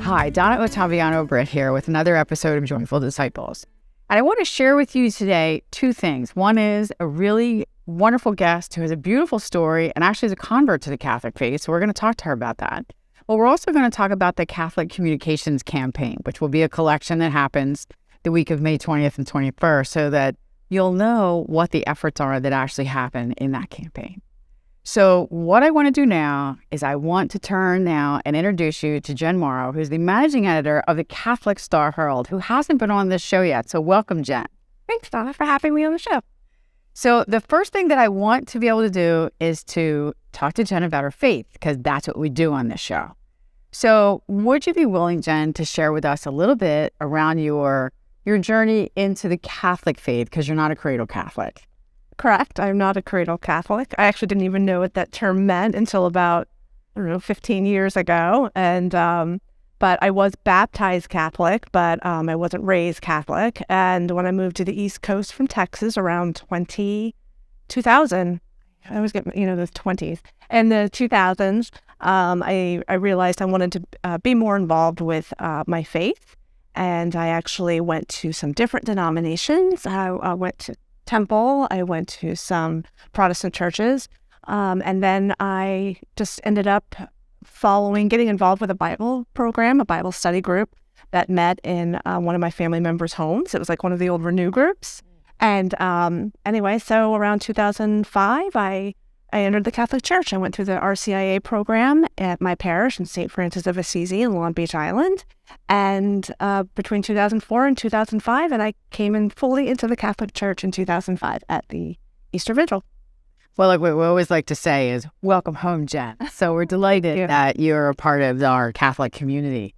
Hi, Donna Ottaviano-Britt here with another episode of Joyful Disciples. And I want to share with you today two things. One is a really wonderful guest who has a beautiful story and actually is a convert to the Catholic faith. So we're going to talk to her about that. But we're also going to talk about the Catholic Communications Campaign, which will be a collection that happens the week of May 20th and 21st so that you'll know what the efforts are that actually happen in that campaign. So what I want to do now is I want to turn now and introduce you to Jen Mauro, who's the managing editor of the Catholic Star Herald, who hasn't been on this show yet. So welcome, Jen. Thanks, Donna, for having me on the show. So the first thing that I want to be able to do is to talk to Jen about her faith, because that's what we do on this show. So would you be willing, Jen, to share with us a little bit around your journey into the Catholic faith, because you're not a cradle Catholic? Correct. I'm not a cradle Catholic. I actually didn't even know what that term meant until about, 15 years ago. And but I was baptized Catholic, but I wasn't raised Catholic. And when I moved to the East Coast from Texas around 2000, I always get, the 20s. In the 2000s, I realized I wanted to be more involved with my faith. And I actually went to some different denominations. I went to Temple. I went to some Protestant churches. And then I just ended up getting involved with a Bible program, a Bible study group that met in one of my family members' homes. It was like one of the old Renew groups. And anyway, so around 2005, I entered the Catholic Church. I went through the RCIA program at my parish in St. Francis of Assisi in Long Beach Island. And between 2004 and 2005, and I came in fully into the Catholic Church in 2005 at the Easter Vigil. Well, like what we always like to say is, welcome home, Jen. So we're delighted that you're a part of our Catholic community.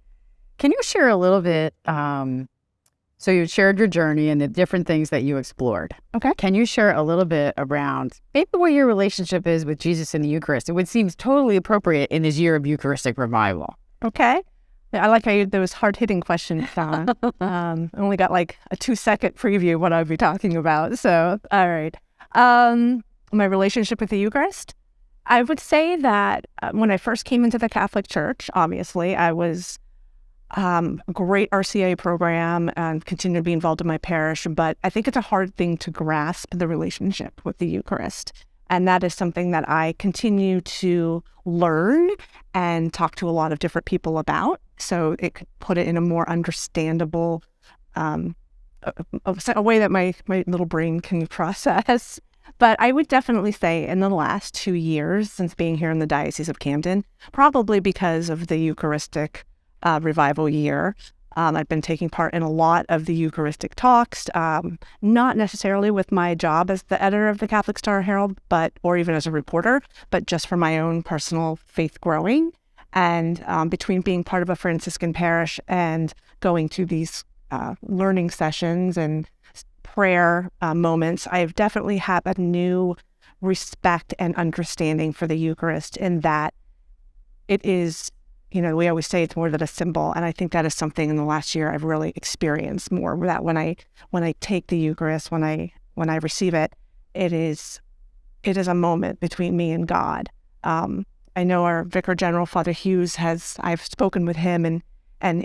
Can you share a little bit? So you shared your journey and the different things that you explored. Okay. Can you share a little bit around maybe what your relationship is with Jesus in the Eucharist? It would seem totally appropriate in this year of Eucharistic revival. Okay. I like how those hard-hitting questions, Donna. I only got like a 2-second preview of what I'll be talking about. So, all right. My relationship with the Eucharist. I would say that when I first came into the Catholic Church, obviously, I was a great RCA program and continue to be involved in my parish. But I think it's a hard thing to grasp the relationship with the Eucharist. And that is something that I continue to learn and talk to a lot of different people about. So it could put it in a more understandable a way that my little brain can process. But I would definitely say in the last 2 years since being here in the Diocese of Camden, probably because of the Eucharistic revival year, I've been taking part in a lot of the Eucharistic talks, not necessarily with my job as the editor of the Catholic Star Herald, or even as a reporter, but just for my own personal faith growing. And between being part of a Franciscan parish and going to these learning sessions and prayer moments, I've definitely had a new respect and understanding for the Eucharist in that it is, we always say it's more than a symbol. And I think that is something in the last year I've really experienced more, that when I take the Eucharist, when I receive it, it is a moment between me and God. I know our Vicar General, Father Hughes, I've spoken with him and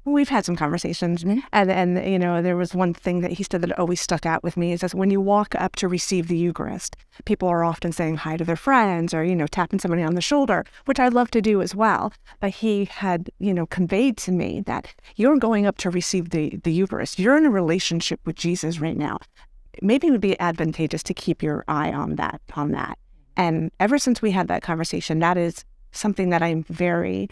we've had some conversations. Mm-hmm. And there was one thing that he said that always stuck out with me is that when you walk up to receive the Eucharist, people are often saying hi to their friends or, tapping somebody on the shoulder, which I love to do as well. But he had, conveyed to me that you're going up to receive the Eucharist. You're in a relationship with Jesus right now. Maybe it would be advantageous to keep your eye on that. And ever since we had that conversation, that is something that I'm very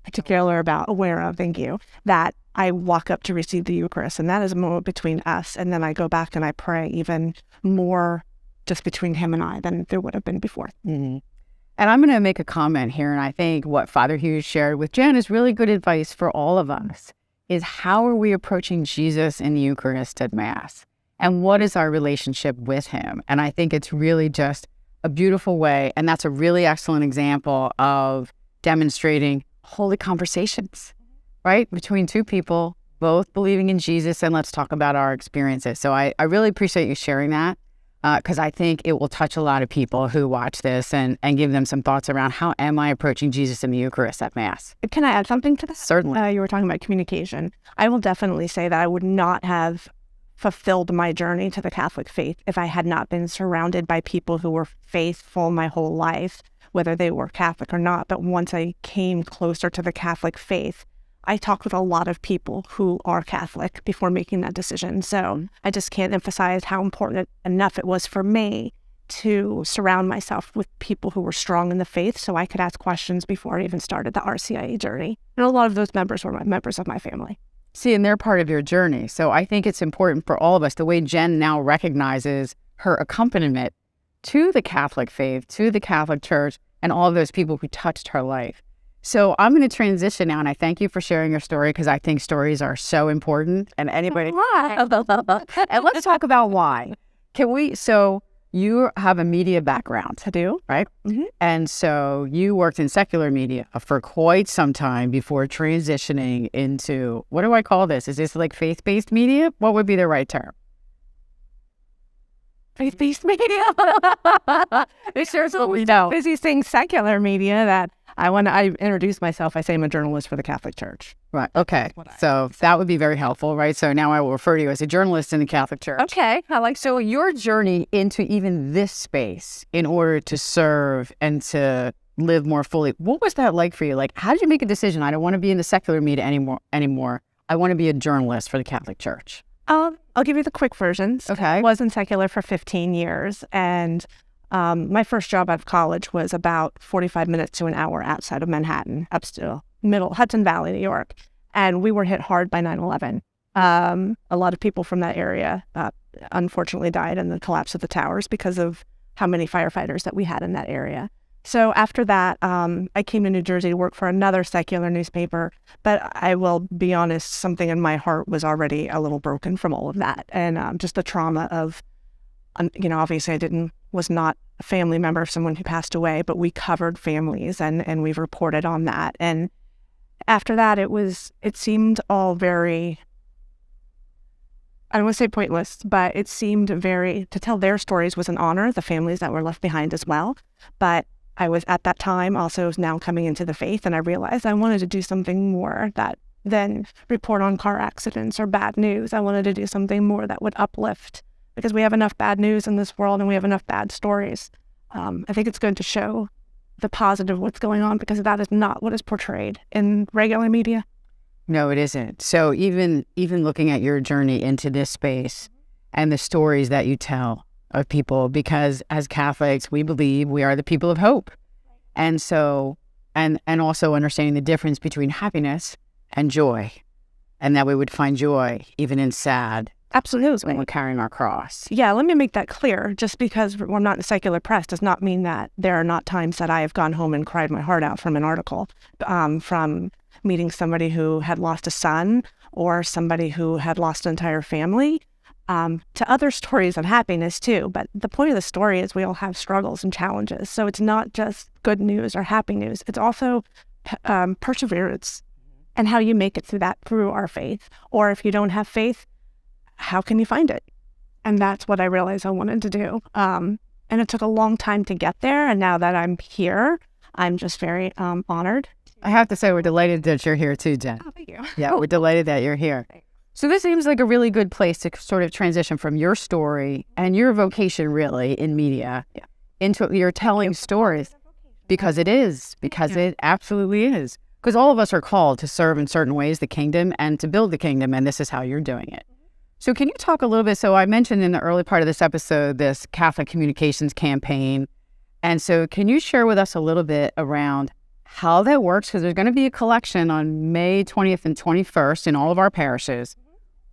particular about, aware of, thank you, that I walk up to receive the Eucharist. And that is a moment between us. And then I go back and I pray even more just between him and I than there would have been before. Mm-hmm. And I'm going to make a comment here. And I think what Father Hughes shared with Jen is really good advice for all of us, is how are we approaching Jesus in the Eucharist at Mass? And what is our relationship with him? And I think it's really just a beautiful way. And that's a really excellent example of demonstrating holy conversations, right? Between two people, both believing in Jesus, and let's talk about our experiences. So I really appreciate you sharing that. because I think it will touch a lot of people who watch this and give them some thoughts around how am I approaching Jesus in the Eucharist at Mass. Can I add something to this? Certainly. You were talking about communication. I will definitely say that I would not have fulfilled my journey to the Catholic faith if I had not been surrounded by people who were faithful my whole life, whether they were Catholic or not. But once I came closer to the Catholic faith, I talked with a lot of people who are Catholic before making that decision. So I just can't emphasize how important enough it was for me to surround myself with people who were strong in the faith so I could ask questions before I even started the RCIA journey. And a lot of those members were members of my family. See, and they're part of your journey. So I think it's important for all of us, the way Jen now recognizes her accompaniment to the Catholic faith, to the Catholic Church, and all of those people who touched her life. So I'm going to transition now, and I thank you for sharing your story because I think stories are so important. And anybody, and let's talk about why. So you have a media background. I do. Right? Mm-hmm. And so you worked in secular media for quite some time before transitioning into, what do I call this? Is this like faith-based media? What would be the right term? Faith-based media. There's busy saying secular media that when I introduce myself, I say I'm a journalist for the Catholic Church. Right. Okay. So that would be very helpful, right? So now I will refer to you as a journalist in the Catholic Church. Okay. So your journey into even this space in order to serve and to live more fully, what was that like for you? Like, how did you make a decision? I don't want to be in the secular media anymore. I want to be a journalist for the Catholic Church. I'll give you the quick versions. Okay. I was in secular for 15 years, and my first job out of college was about 45 minutes to an hour outside of Manhattan, upstill, middle Hudson Valley, New York. And we were hit hard by 9/11. A lot of people from that area unfortunately died in the collapse of the towers because of how many firefighters that we had in that area. So after that, I came to New Jersey to work for another secular newspaper. But I will be honest, something in my heart was already a little broken from all of that. And just the trauma of, obviously was not a family member of someone who passed away, but we covered families and we've reported on that. And after that, it seemed all very, I don't want to say pointless, but it seemed to tell their stories was an honor, the families that were left behind as well. But I was at that time also now coming into the faith, and I realized I wanted to do something more than report on car accidents or bad news. I wanted to do something more that would uplift, because we have enough bad news in this world and we have enough bad stories. I think it's good to show the positive what's going on, because that is not what is portrayed in regular media. No, it isn't. So even looking at your journey into this space and the stories that you tell of people, because as Catholics, we believe we are the people of hope. And so, and also understanding the difference between happiness and joy, and that we would find joy even in sad. Absolutely. When we're carrying our cross. Yeah, let me make that clear. Just because we're not in the secular press does not mean that there are not times that I have gone home and cried my heart out from an article, from meeting somebody who had lost a son or somebody who had lost an entire family, to other stories of happiness too. But the point of the story is we all have struggles and challenges. So it's not just good news or happy news. It's also perseverance and how you make it through our faith. Or if you don't have faith, how can you find it? And that's what I realized I wanted to do. And it took a long time to get there. And now that I'm here, I'm just very honored. I have to say, we're delighted that you're here too, Jen. Oh, thank you. Yeah, we're delighted that you're here. So this seems like a really good place to sort of transition from your story and your vocation really in media into your telling stories, because it absolutely is. Because all of us are called to serve in certain ways the kingdom and to build the kingdom, and this is how you're doing it. So can you talk a little bit? So I mentioned in the early part of this episode, this Catholic Communications campaign. And so can you share with us a little bit around how that works? Because there's going to be a collection on May 20th and 21st in all of our parishes.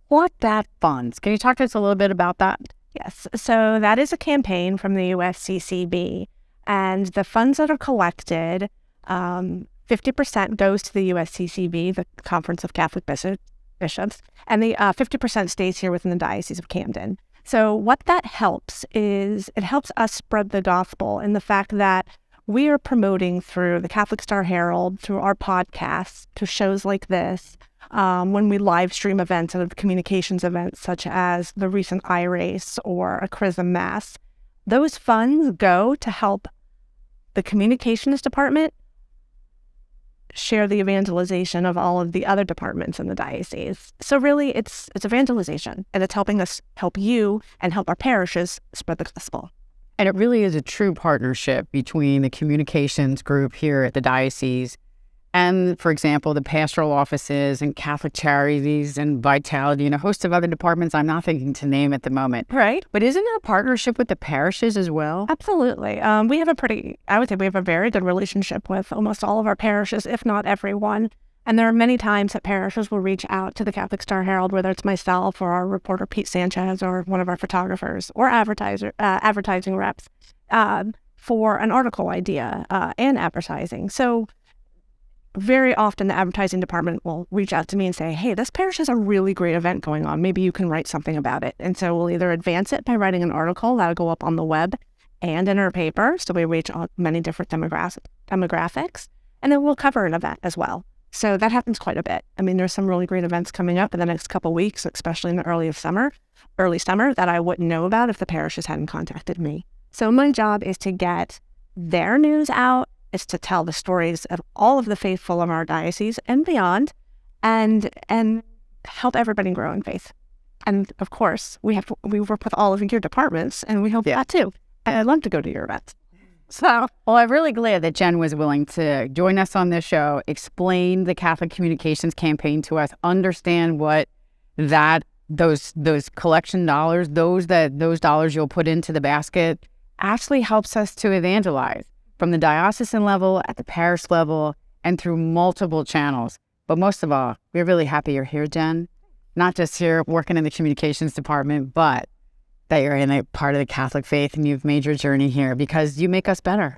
What that funds? Can you talk to us a little bit about that? Yes. So that is a campaign from the USCCB. And the funds that are collected, 50% goes to the USCCB, the Conference of Catholic Bishops, and the 50% stays here within the Diocese of Camden. So what that helps is it helps us spread the gospel in the fact that we are promoting through the Catholic Star Herald, through our podcasts, to shows like this, when we live stream events and communications events, such as the recent iRace or a Chrism Mass, those funds go to help the communications department share the evangelization of all of the other departments in the diocese. So really, it's evangelization, and it's helping us help you and help our parishes spread the gospel. And it really is a true partnership between the communications group here at the diocese and, for example, the pastoral offices and Catholic Charities and Vitality and a host of other departments I'm not thinking to name at the moment. Right. But isn't it a partnership with the parishes as well? Absolutely. We have I would say we have a very good relationship with almost all of our parishes, if not everyone. And there are many times that parishes will reach out to the Catholic Star Herald, whether it's myself or our reporter Pete Sanchez or one of our photographers or advertising reps for an article idea and advertising. So very often the advertising department will reach out to me and say, hey, this parish has a really great event going on. Maybe you can write something about it. And so we'll either advance it by writing an article that'll go up on the web and in our paper. So we reach many different demographics. And then we'll cover an event as well. So that happens quite a bit. I mean, there's some really great events coming up in the next couple of weeks, especially in the early summer, that I wouldn't know about if the parishes hadn't contacted me. So my job is to get their news out, is to tell the stories of all of the faithful of our diocese and beyond, and help everybody grow in faith. And of course, we work with all of your departments, and we hope that too. And I'd love to go to your events. So, well, I'm really glad that Jen was willing to join us on this show, explain the Catholic Communications Campaign to us, understand what those collection dollars, those dollars you'll put into the basket, actually helps us to evangelize from the diocesan level, at the parish level, and through multiple channels. But most of all, we're really happy you're here, Jen. Not just here working in the communications department, but that you're in a part of the Catholic faith and you've made your journey here because you make us better.